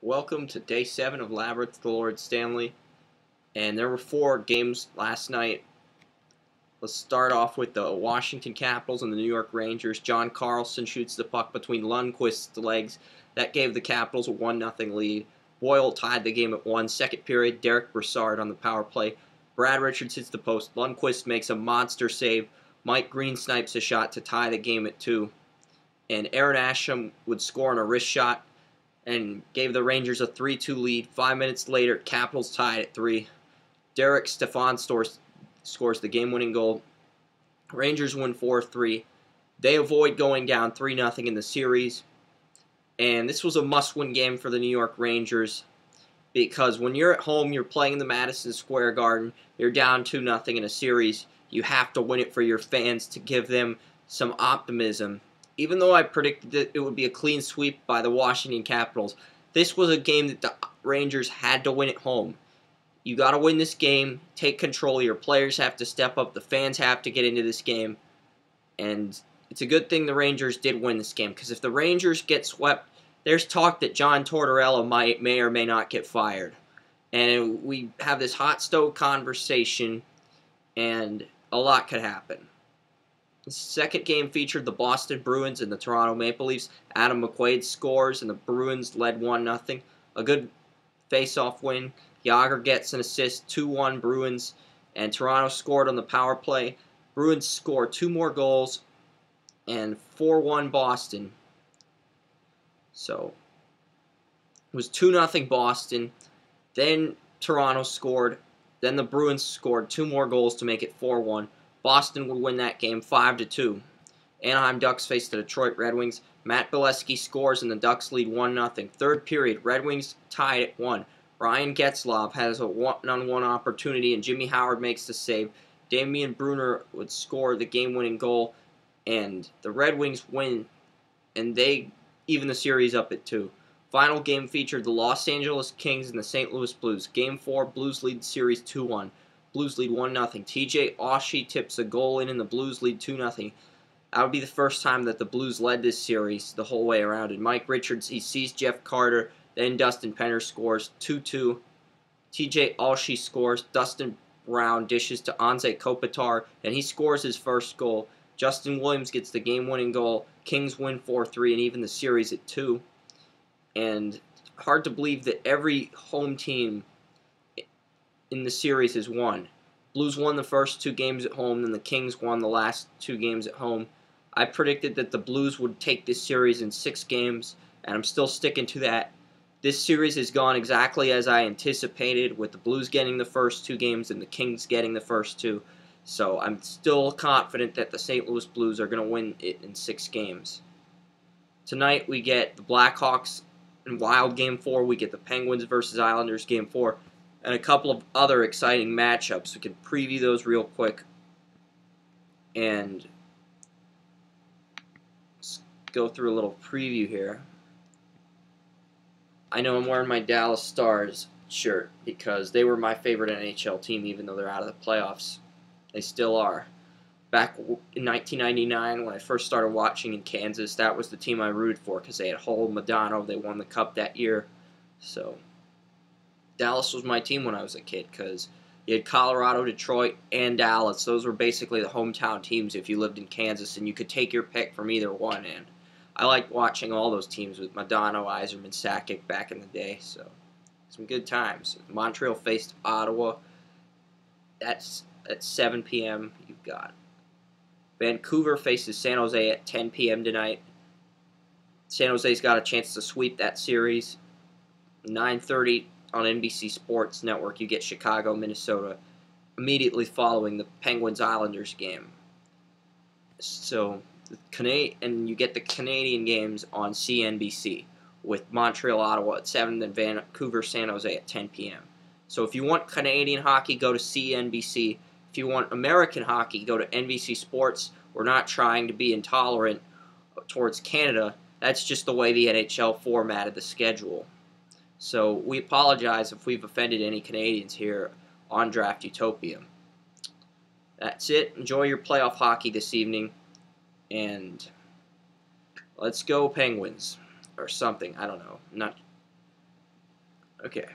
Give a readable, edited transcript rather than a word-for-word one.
Welcome to day 7 of Labrynth To Lord Stanley. And there were 4 games last night. Let's start off with the Washington Capitals and the New York Rangers. John Carlson shoots the puck between Lundqvist's legs. That gave the Capitals a 1-0 lead. Boyle tied the game at 1. Second period, Derek Brassard on the power play. Brad Richards hits the post. Lundqvist makes a monster save. Mike Green snipes a shot to tie the game at 2. And Aaron Asham would score on a wrist shot and gave the Rangers a 3-2 lead. 5 minutes later, Capitals tied at 3. Derek Stefan scores the game-winning goal. Rangers win 4-3. They avoid going down 3-0 in the series. And this was a must-win game for the New York Rangers because when you're at home, you're playing in the Madison Square Garden, you're down 2-0 in a series, you have to win it for your fans to give them some optimism. Even though I predicted that it would be a clean sweep by the Washington Capitals, this was a game that the Rangers had to win at home. You got to win this game, take control. Your players have to step up. The fans have to get into this game. And it's a good thing the Rangers did win this game, because if the Rangers get swept, there's talk that John Tortorella may or may not get fired. And we have this hot stove conversation, and a lot could happen. The second game featured the Boston Bruins and the Toronto Maple Leafs. Adam McQuaid scores, and the Bruins led 1-0. A good face-off win. Jágr gets an assist, 2-1 Bruins, and Toronto scored on the power play. Bruins score 2 more goals, and 4-1 Boston. So, it was 2-0 Boston. Then Toronto scored. Then the Bruins scored 2 more goals to make it 4-1. Boston would win that game 5-2. Anaheim Ducks face the Detroit Red Wings. Matt Beleskey scores and the Ducks lead 1-0. Third period, Red Wings tied at 1. Ryan Getzlaf has a one-on-one opportunity and Jimmy Howard makes the save. Damian Brunner would score the game-winning goal, and the Red Wings win, and they even the series up at 2. Final game featured the Los Angeles Kings and the St. Louis Blues. Game 4, Blues lead the series 2-1. Blues lead 1-0. TJ Oshie tips a goal in, and the Blues lead 2-0. That would be the first time that the Blues led this series the whole way around. And Mike Richards, he sees Jeff Carter, then Dustin Penner scores 2-2. TJ Oshie scores. Dustin Brown dishes to Anze Kopitar, and he scores his first goal. Justin Williams gets the game-winning goal. Kings win 4-3, and even the series at 2. And hard to believe that every home team in the series has won. Blues won the first 2 games at home, then the Kings won the last 2 games at home. I predicted that the Blues would take this series in 6 games, and I'm still sticking to that. This series has gone exactly as I anticipated, with the Blues getting the first 2 games and the Kings getting the first 2. So I'm still confident that the St. Louis Blues are going to win it in 6 games. Tonight we get the Blackhawks in Wild Game 4. We get the Penguins versus Islanders Game 4. And a couple of other exciting matchups. We can preview those real quick. And let's go through a little preview here. I know I'm wearing my Dallas Stars shirt because they were my favorite NHL team even though they're out of the playoffs. They still are. Back in 1999 when I first started watching in Kansas, that was the team I rooted for because they had Hull Modano. They won the Cup that year. So Dallas was my team when I was a kid because you had Colorado, Detroit, and Dallas. Those were basically the hometown teams if you lived in Kansas, and you could take your pick from either one. And I liked watching all those teams with Modano, Yzerman, Sakic back in the day. So some good times. Montreal faced Ottawa. That's at 7 p.m. You've got Vancouver faces San Jose at 10 p.m. tonight. San Jose's got a chance to sweep that series. 9:30 on NBC Sports Network, you get Chicago, Minnesota, immediately following the Penguins-Islanders game. So, and you get the Canadian games on CNBC, with Montreal, Ottawa at 7, then Vancouver, San Jose at 10 p.m. So if you want Canadian hockey, go to CNBC. If you want American hockey, go to NBC Sports. We're not trying to be intolerant towards Canada. That's just the way the NHL formatted the schedule. So we apologize if we've offended any Canadians here on Draft Utopia. That's it. Enjoy your playoff hockey this evening. And let's go Penguins. Or something. I don't know. Okay.